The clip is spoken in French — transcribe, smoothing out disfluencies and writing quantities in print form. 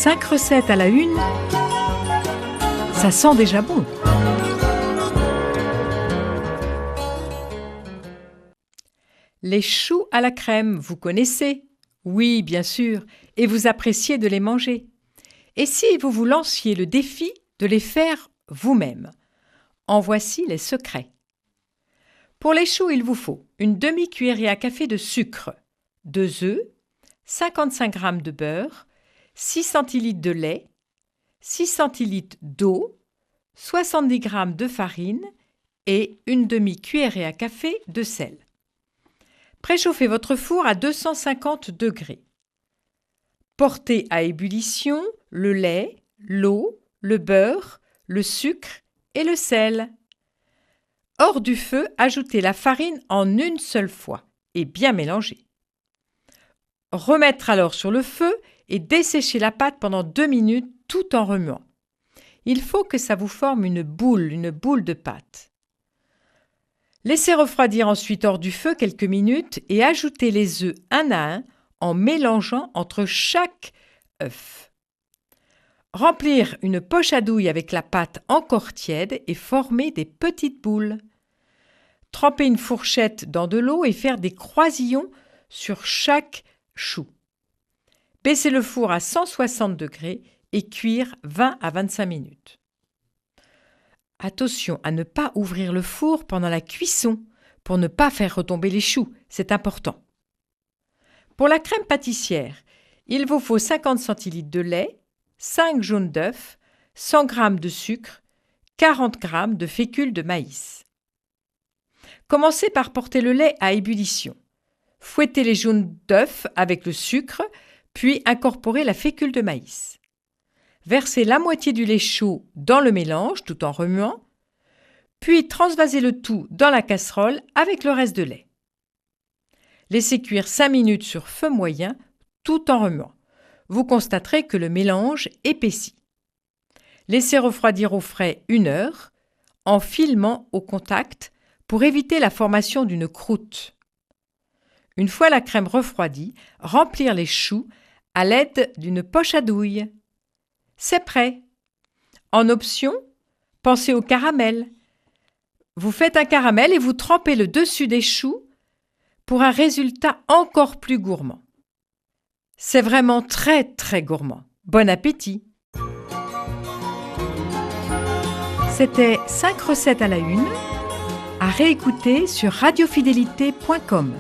5 recettes à la une, ça sent déjà bon. Les choux à la crème, vous connaissez? Oui, bien sûr, et vous appréciez de les manger. Et si vous vous lanciez le défi de les faire vous-même? En voici les secrets. Pour les choux, il vous faut une demi-cuillerée à café de sucre, 2 œufs, 55 g de beurre, 6 cl de lait, 6 cl d'eau, 70 g de farine et une demi-cuillerée à café de sel. Préchauffez votre four à 250 degrés. Portez à ébullition le lait, l'eau, le beurre, le sucre et le sel. Hors du feu, ajoutez la farine en une seule fois et bien mélanger. Remettre alors sur le feu et dessécher la pâte pendant 2 minutes tout en remuant. Il faut que ça vous forme une boule de pâte. Laissez refroidir ensuite hors du feu quelques minutes et ajoutez les œufs un à un en mélangeant entre chaque œuf. Remplir une poche à douille avec la pâte encore tiède et former des petites boules. Tremper une fourchette dans de l'eau et faire des croisillons sur chaque chou. Baisser le four à 160 degrés et cuire 20 à 25 minutes. Attention à ne pas ouvrir le four pendant la cuisson pour ne pas faire retomber les choux, c'est important. Pour la crème pâtissière, il vous faut 50 cl de lait, 5 jaunes d'œufs, 100 g de sucre, 40 g de fécule de maïs. Commencez par porter le lait à ébullition. Fouettez les jaunes d'œufs avec le sucre, puis incorporez la fécule de maïs. Versez la moitié du lait chaud dans le mélange tout en remuant, puis transvasez le tout dans la casserole avec le reste de lait. Laissez cuire 5 minutes sur feu moyen tout en remuant. Vous constaterez que le mélange épaissit. Laissez refroidir au frais 1 heure en filmant au contact pour éviter la formation d'une croûte. Une fois la crème refroidie, remplir les choux à l'aide d'une poche à douille. C'est prêt. En option, pensez au caramel. Vous faites un caramel et vous trempez le dessus des choux pour un résultat encore plus gourmand. C'est vraiment très très gourmand. Bon appétit! C'était 5 recettes à la une, à réécouter sur radiofidélité.com.